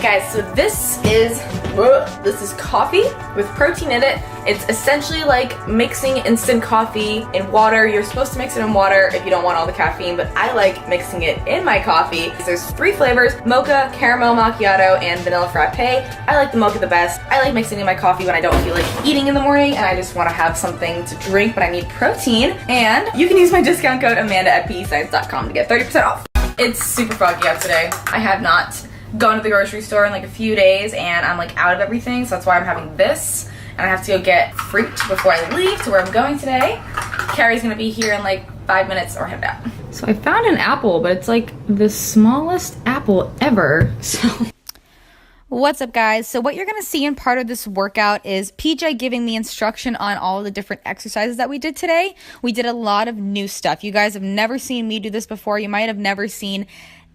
guys, so this is coffee with protein in it. It's essentially like mixing instant coffee in water. You're supposed to mix it in water if you don't want all the caffeine, but I like mixing it in my coffee. There's 3 flavors: mocha, caramel macchiato, and vanilla frappe. I like the mocha the best. I like mixing in my coffee when I don't feel like eating in the morning and I just want to have something to drink, but I need protein. And you can use my discount code Amanda at pescience.com to get 30% off. It's super foggy out today. I have not gone to the grocery store in like a few days and I'm like out of everything, so that's why I'm having this. And I have to go get fruit before I leave to where I'm going today. Carrie's gonna be here in like 5 minutes or head out. So I found an apple, but it's like the smallest apple ever, so. What's up, guys? So what you're going to see in part of this workout is PJ giving me instruction on all of the different exercises that we did today. We did a lot of new stuff. You guys have never seen me do this before. You might have never seen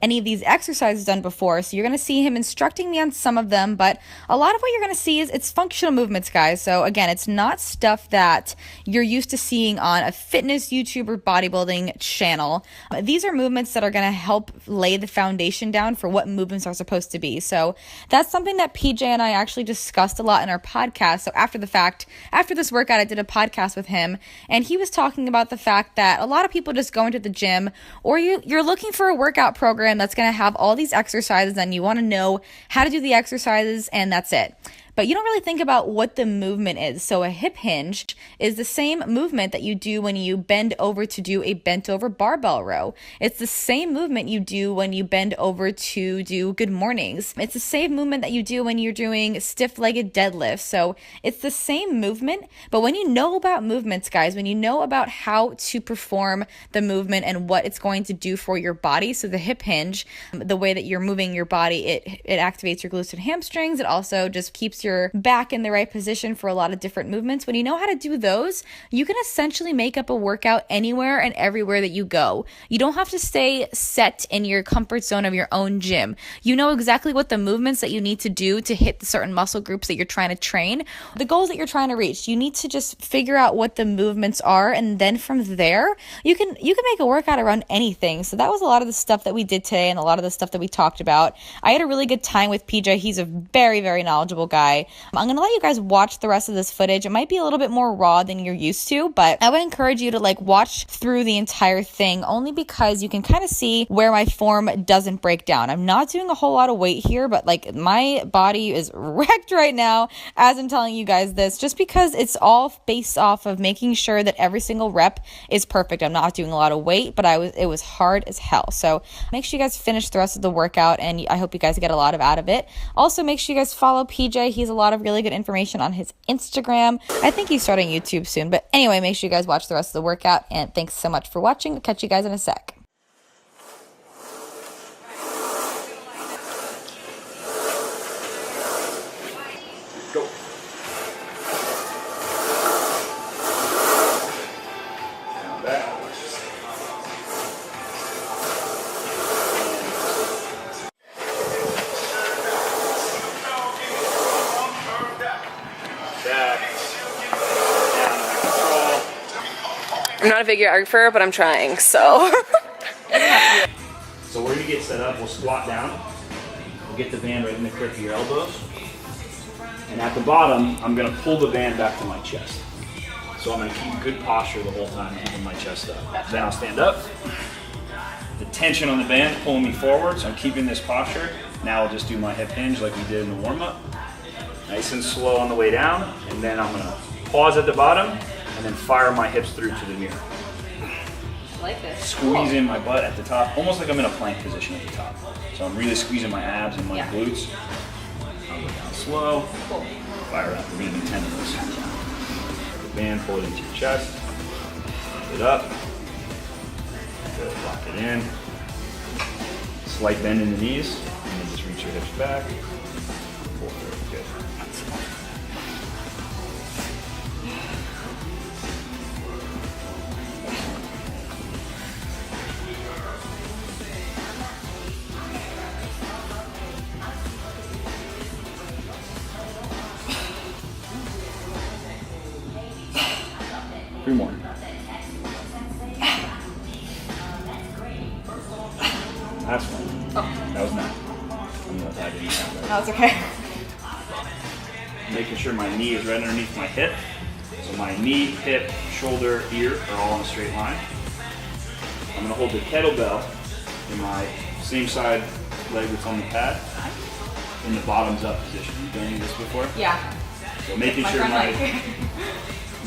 any of these exercises done before, so you're going to see him instructing me on some of them, but a lot of what you're going to see is it's functional movements, guys. So again, it's not stuff that you're used to seeing on a fitness YouTube or bodybuilding channel. These are movements that are going to help lay the foundation down for what movements are supposed to be. So that's something that PJ and I actually discussed a lot in our podcast. So after this workout, I did a podcast with him, and he was talking about the fact that a lot of people just go into the gym, or you're looking for a workout program that's going to have all these exercises and you want to know how to do the exercises, and that's it. But you don't really think about what the movement is. So a hip hinge is the same movement that you do when you bend over to do a bent over barbell row. It's the same movement you do when you bend over to do good mornings. It's the same movement that you do when you're doing stiff-legged deadlifts. So it's the same movement, but when you know about movements, guys, when you know about how to perform the movement and what it's going to do for your body, so the hip hinge, the way that you're moving your body, it activates your glutes and hamstrings. It also just keeps your back in the right position for a lot of different movements. When you know how to do those, you can essentially make up a workout anywhere and everywhere that you go. You don't have to stay set in your comfort zone of your own gym. You know exactly what the movements that you need to do to hit the certain muscle groups that you're trying to train, the goals that you're trying to reach. You need to just figure out what the movements are, and then from there, you can make a workout around anything. So that was a lot of the stuff that we did today and a lot of the stuff that we talked about. I had a really good time with PJ. He's a very, very knowledgeable guy. I'm going to let you guys watch the rest of this footage. It might be a little bit more raw than you're used to, but I would encourage you to like watch through the entire thing, only because you can kind of see where my form doesn't break down. I'm not doing a whole lot of weight here, but like my body is wrecked right now as I'm telling you guys this, just because it's all based off of making sure that every single rep is perfect. I'm not doing a lot of weight, but it was hard as hell. So make sure you guys finish the rest of the workout, and I hope you guys get a lot out of it. Also, make sure you guys follow PJ. He's a lot of really good information on his Instagram. I think he's starting YouTube soon. But anyway, make sure you guys watch the rest of the workout. And thanks so much for watching. I'll catch you guys in a sec. Go. Down back. I'm not a videographer, but I'm trying, so. So where you get set up, we'll squat down. We'll get the band right in the crook of your elbows. And at the bottom, I'm gonna pull the band back to my chest. So I'm gonna keep good posture the whole time, keeping my chest up. Then I'll stand up. The tension on the band is pulling me forward, so I'm keeping this posture. Now I'll just do my hip hinge like we did in the warm-up. Nice and slow on the way down, and then I'm gonna pause at the bottom, and then fire my hips through to the mirror. I like this. Squeeze in my butt at the top, almost like I'm in a plank position at the top. So I'm really squeezing my abs and my glutes. I'll go down slow. Cool. Fire up. We're gonna do 10 of those. The band, pull it into your chest. Lift it up. Good. Lock it in. Slight bend in the knees, and then just reach your hips back. Pull through. Good. 3 more. That's one. Oh. That was 9. apologize, I didn't have that. No, it's okay. Making sure my knee is right underneath my hip. So my knee, hip, shoulder, ear are all on a straight line. I'm gonna hold the kettlebell in my same side leg that's on the pad in the bottoms up position. You done any of this before? Yeah. So making sure my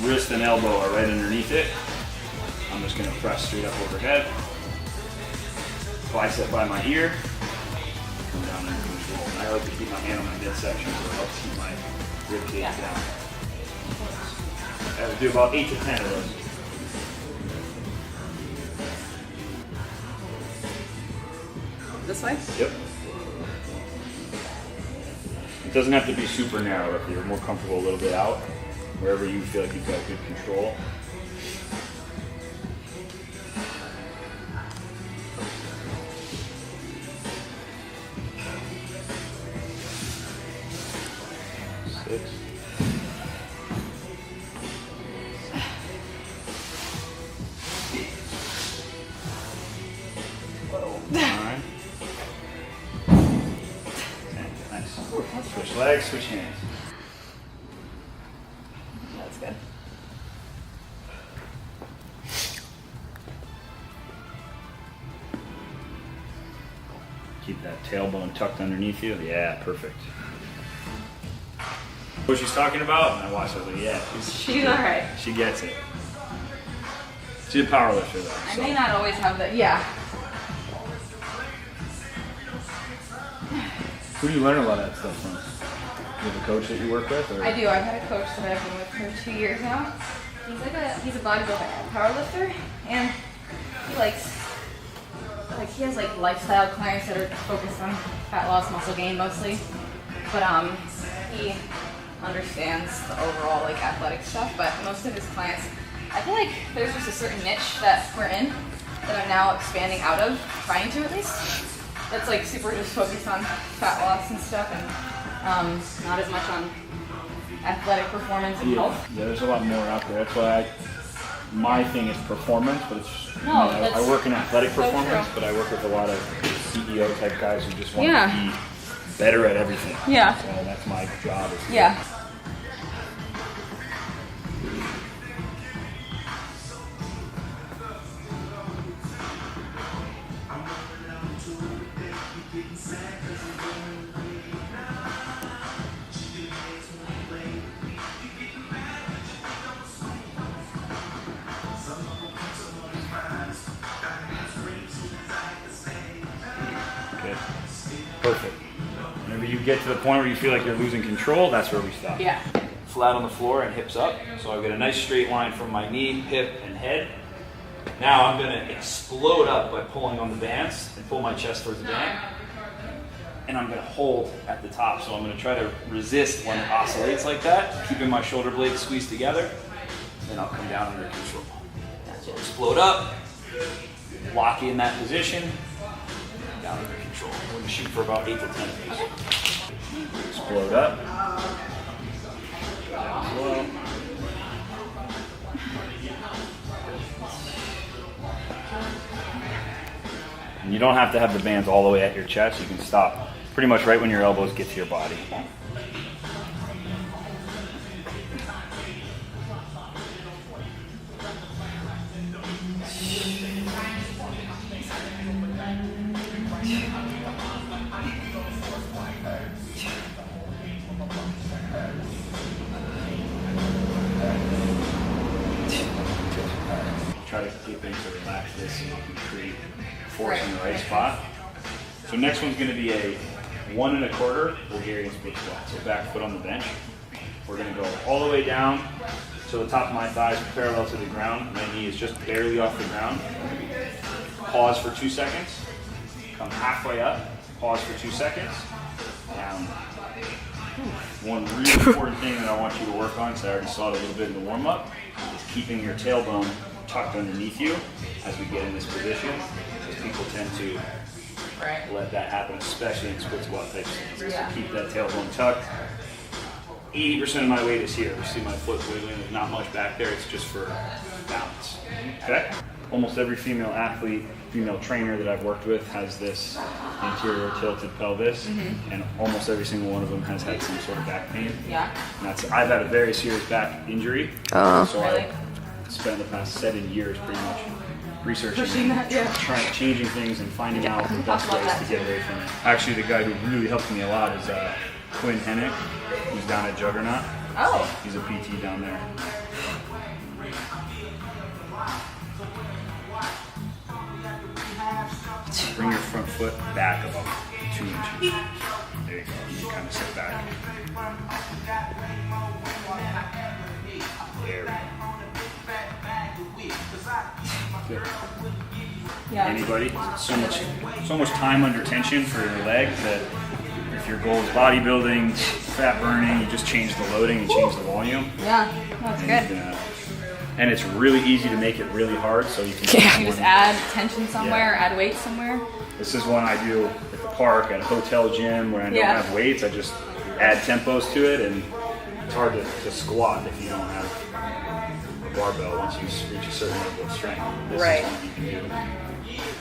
wrist and elbow are right underneath it. I'm just gonna press straight up overhead. Bicep by my ear. Come down under control. And I like to keep my hand on my midsection so it helps keep my rib cage down. I would do about 8 to 10 of those. This way? Yep. It doesn't have to be super narrow if you're more comfortable a little bit out, wherever you feel like you've got good control. Six. 9. 10. Nice. Switch legs, switch hands. That's good. Keep that tailbone tucked underneath you. Yeah, perfect. What she's talking about? And I watched. I was like, yeah, She's all right. she gets it. She's a power lifter though. I So. may not always have that. Yeah. Who do you learn a lot of that stuff from? You have a coach that you work with? Or? I do. I've had a coach that I've been with for 2 years now. He's a bodybuilder and powerlifter, and he he has like lifestyle clients that are focused on fat loss, muscle gain mostly. But he understands the overall like athletic stuff. But most of his clients, I feel like there's just a certain niche that we're in that I'm now expanding out of, trying to at least. That's like super just focused on fat loss and stuff, and not as much on athletic performance and health. Yeah, there's a lot more out there. That's why my thing is performance, but it's I work in athletic so performance, true. but I work with a lot of CEO type guys who just want Yeah. to be better at everything. Yeah. So that's my job. Is to Yeah. Good. Perfect. Whenever you get to the point where you feel like you're losing control, that's where we stop. Yeah. Flat on the floor and hips up. So I've got a nice straight line from my knee, hip, and head. Now I'm going to explode up by pulling on the bands and pull my chest towards the band. And I'm going to hold at the top. So I'm going to try to resist when it oscillates like that, keeping my shoulder blades squeezed together. Then I'll come down under control. So explode up, lock in that position, down under control. We're going to shoot for about 8 to 10 of these. Explode up. Slow. And you don't have to have the bands all the way at your chest. You can stop pretty much right when your elbows get to your body. Try to get things to relax this so you can create force in the right spot. So next one's going to be a 1 1/4 Bulgarian split squat. So back foot on the bench. We're going to go all the way down to the top of my thighs parallel to the ground. My knee is just barely off the ground. Pause for 2 seconds. Come halfway up. Pause for 2 seconds. Down. One really important thing that I want you to work on, because I already saw it a little bit in the warm-up, is keeping your tailbone tucked underneath you as we get in this position. Because people tend to let that happen, especially in split squat type stances. Yeah. So keep that tailbone tucked. 80% of my weight is here. You see my foot wiggling, there's not much back there, it's just for balance. Okay? Almost every female athlete female trainer that I've worked with has this anterior tilted pelvis, and almost every single one of them has had some sort of back pain. Yeah. And I've had a very serious back injury, so Really? I spent the past 7 years pretty much researching, Pushing that, yeah. changing things and finding out the best about ways that to get away from it. Actually, the guy who really helped me a lot is Quinn Hennick, who's down at Juggernaut. Oh. He's a PT down there. Bring your front foot back about 2 inches. There you go. You kind of sit back. There we go. Good. Yeah. Anybody? So much time under tension for your leg that if your goal is bodybuilding, fat burning, you just change the loading and change the volume. Yeah. That's good. And it's really easy to make it really hard, so you can You just add tension somewhere, add weight somewhere. This is one I do at the park, at a hotel gym where I don't have weights. I just add tempos to it, and it's hard to squat if you don't have a barbell once you reach a certain level of strength. This is one you can do.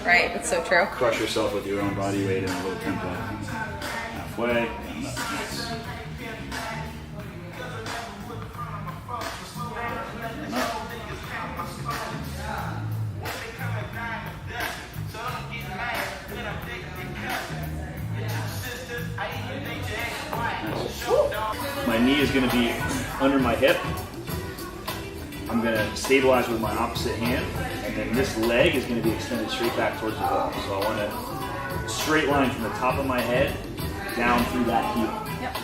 Right, that's so true. Crush yourself with your own body weight and a little tempo. Halfway, and up. Nice. And up. My knee is going to be under my hip. I'm going to stabilize with my opposite hand, and then this leg is going to be extended straight back towards the wall. So I want a straight line from the top of my head down through that heel. Yep.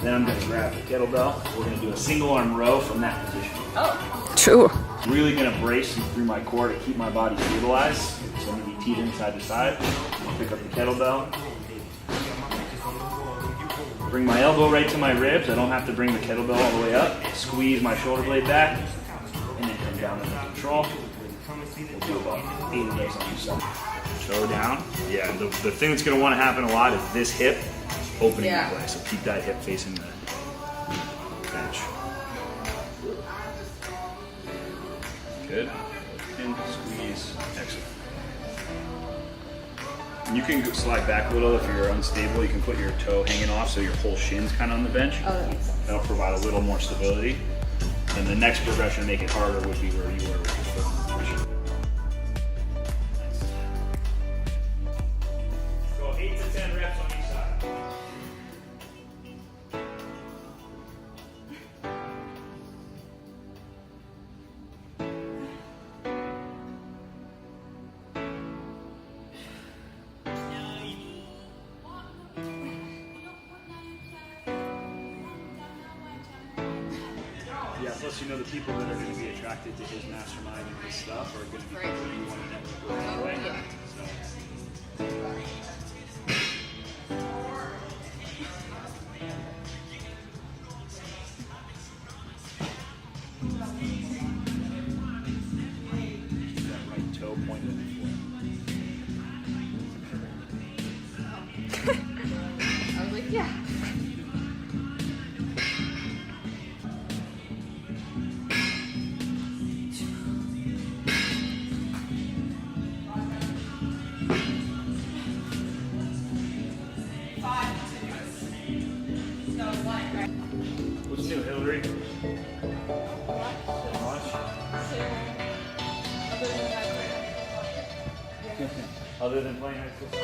Then I'm going to grab the kettlebell. We're going to do a single arm row from that position. Oh. True. Really going to brace through my core to keep my body stabilized. So I'm going to be teeing side to side. I'll pick up the kettlebell. Bring my elbow right to my ribs. I don't have to bring the kettlebell all the way up. Squeeze my shoulder blade back, and then come down under control. We'll do about 8 of those on each side. Toe down. Yeah, the thing that's going to want to happen a lot is this hip opening in place. So keep that hip facing the bench. Good. And squeeze. Excellent. You can slide back a little if you're unstable. You can put your toe hanging off so your whole shin's kind of on the bench. Oh, that makes sense. That'll provide a little more stability. And the next progression to make it harder would be where you were with your foot position. Nice. Go 8 to 10 reps on each side. Yeah, plus you know the people that are going to be attracted to his mastermind and his stuff are going to be people that you want to network with anyway. So. Keep that right toe pointed at the floor. I was like, yeah. What's new, Hillary? So much? Other than playing high school soccer?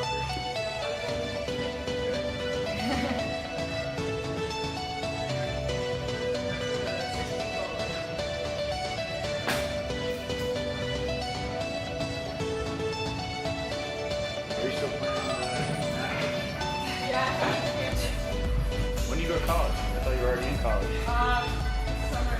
Are you still playing? Yeah. When do you go to college? I thought you were already in college. Summer.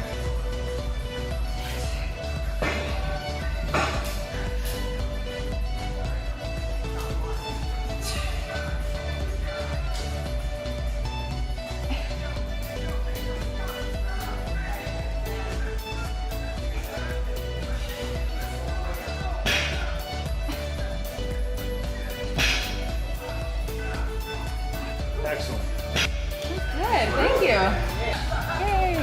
Excellent. Good, thank you. Yay.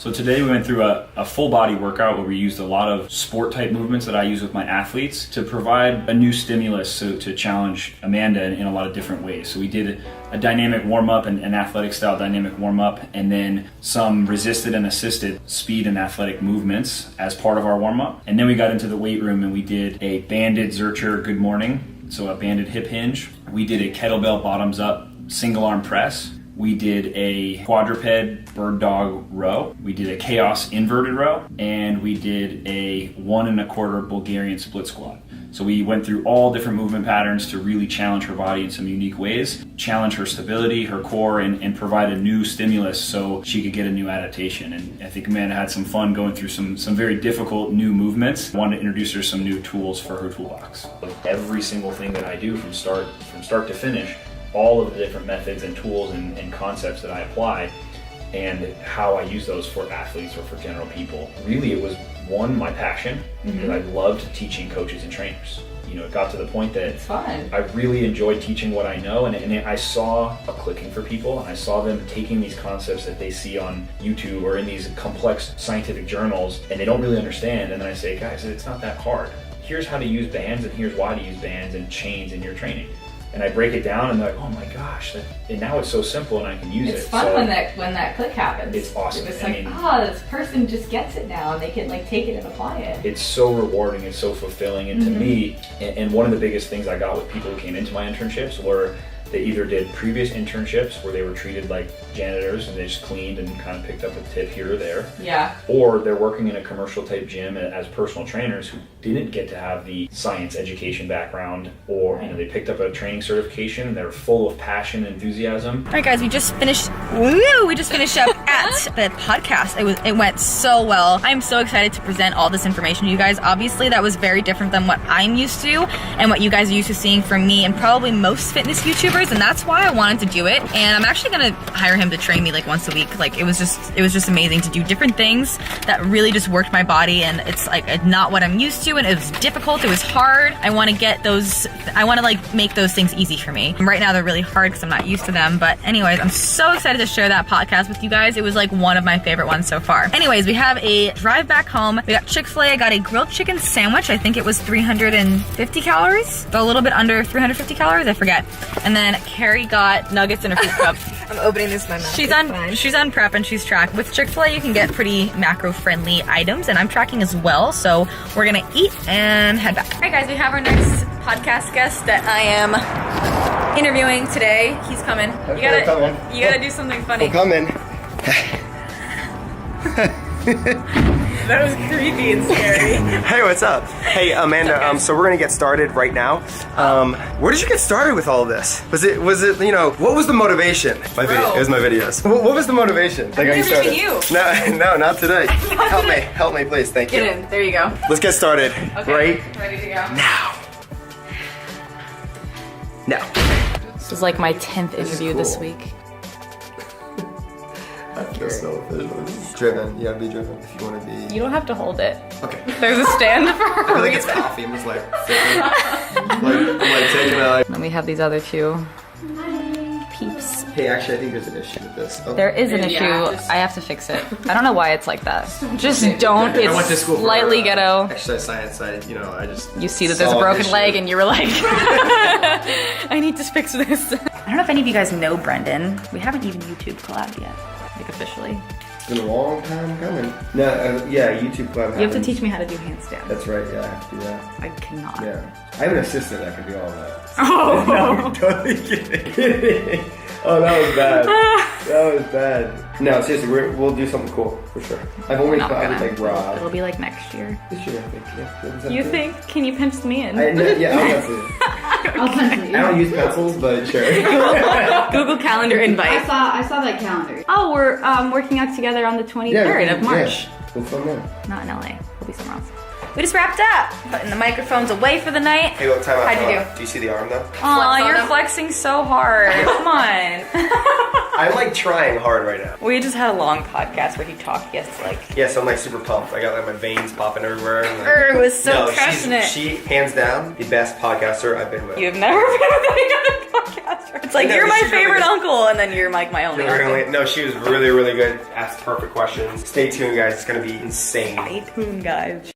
So today we went through a full body workout where we used a lot of sport type movements that I use with my athletes to provide a new stimulus to challenge Amanda in a lot of different ways. So we did a dynamic warm up, an athletic style dynamic warm up, and then some resisted and assisted speed and athletic movements as part of our warm up. And then we got into the weight room and we did a banded Zercher good morning, so a banded hip hinge. We did a kettlebell bottoms up single arm press. We did a quadruped bird dog row. We did a chaos inverted row, and we did a 1 1/4 Bulgarian split squat. So we went through all different movement patterns to really challenge her body in some unique ways, challenge her stability, her core, and provide a new stimulus so she could get a new adaptation. And I think Amanda had some fun going through some very difficult new movements. I wanted to introduce her some new tools for her toolbox. Every single thing that I do from start to finish, all of the different methods and tools and concepts that I apply and how I use those for athletes or for general people. Really, it was my passion, because I loved teaching coaches and trainers. You know, it got to the point that it's fun. I really enjoyed teaching what I know, and I saw a clicking for people, and I saw them taking these concepts that they see on YouTube or in these complex scientific journals, and they don't really understand, and then I say, guys, it's not that hard. Here's how to use bands, and here's why to use bands and chains in your training. And I break it down, and they're like, oh my gosh, and now it's so simple and I can use it. It's fun when that click happens. It's awesome. It's like, this person just gets it now, and they can like take it and apply it. It's so rewarding, it's so fulfilling, and to me, and one of the biggest things I got with people who came into my internships were they either did previous internships where they were treated like janitors and they just cleaned and kind of picked up a tip here or there. Yeah. Or they're working in a commercial type gym as personal trainers who didn't get to have the science education background, or they picked up a training certification and they're full of passion and enthusiasm. All right, guys, we just finished up at the podcast. It went so well. I'm so excited to present all this information to you guys. Obviously, that was very different than what I'm used to and what you guys are used to seeing from me and probably most fitness YouTubers, and that's why I wanted to do it. And I'm actually gonna hire him to train me like once a week. Like it was just amazing to do different things that really just worked my body, and it's like not what I'm used to, and it was difficult, it was hard. I want to like make those things easy for me. Right now they're really hard because I'm not used to them, but anyways, I'm so excited to share that podcast with you guys. It was like one of my favorite ones so far. Anyways, we have a drive back home. We got Chick-fil-A. I got a grilled chicken sandwich. I think it was 350 calories, a little bit under 350 calories, I forget. And then Carrie got nuggets in her food cup. I'm opening this in my mouth. She's on prep and she's tracked. With Chick-fil-A, you can get pretty macro-friendly items, and I'm tracking as well. So we're gonna eat and head back. All right, guys, we have our next podcast guest that I am interviewing today. He's coming. You gotta do something funny. I'm coming. That was creepy and scary. Hey, what's up? Hey, Amanda. So we're gonna get started right now. Where did you get started with all of this? Was it what was the motivation? My video. It was my videos. What was the motivation? I've never seen you. No, not today. Help me, please. Thank you. Get in. There you go. Let's get started. Okay. Right Ready to go. now. This is like my 10th interview this cool. week. I feel so official. Driven. You gotta be driven if you want to be. You don't have to hold it. Okay. There's a stand for I feel like it's coffee. I'm just like sipping. I'm like taking it. Then we have these other two peeps. Hey, actually, I think there's an issue with this. Okay. There is an issue. I have to fix it. I don't know why it's like that. Just don't. I went to It's school for, slightly ghetto. Exercise science. I just. You see that there's a broken leg and you were like, I need to fix this. I don't know if any of you guys know Brendan. We haven't even YouTube collabed yet, like officially. It's been a long time coming. No, yeah, YouTube collab. You have to teach me how to do handstands. That's right. Yeah, I have to do that. I cannot. Yeah, I have an assistant that can do all that. Oh. No, I'm totally kidding. Oh, that was bad. That was bad. No, seriously, we'll do something cool for sure. I've only thought like Rob. It'll be like next year. This year, I think. Yeah. You think? Can you pencil me in? Yeah, I'll pencil you. I'll pencil you. I don't use pencils, but sure. Google Calendar invite. I saw that calendar. Oh, we're working out together on the 23rd of March. Yeah. We'll film there. Not in LA. We'll be somewhere else. We just wrapped up. Putting the microphones away for the night. Hey, look, time out. How'd you do? Do you see the arm though? Aw, you're flexing so hard. Come on. I'm like trying hard right now. We just had a long podcast where he talked. Yes, like. Yeah, so I'm like super pumped. I got like my veins popping everywhere. And, It was so passionate. She hands down the best podcaster I've been with. You've never been with any other podcaster. It's like, No, you're my she's really favorite good. uncle, and then you're like my only uncle. No, she was really, really good. Asked perfect questions. Stay tuned, guys. It's gonna be insane. Stay tuned, guys.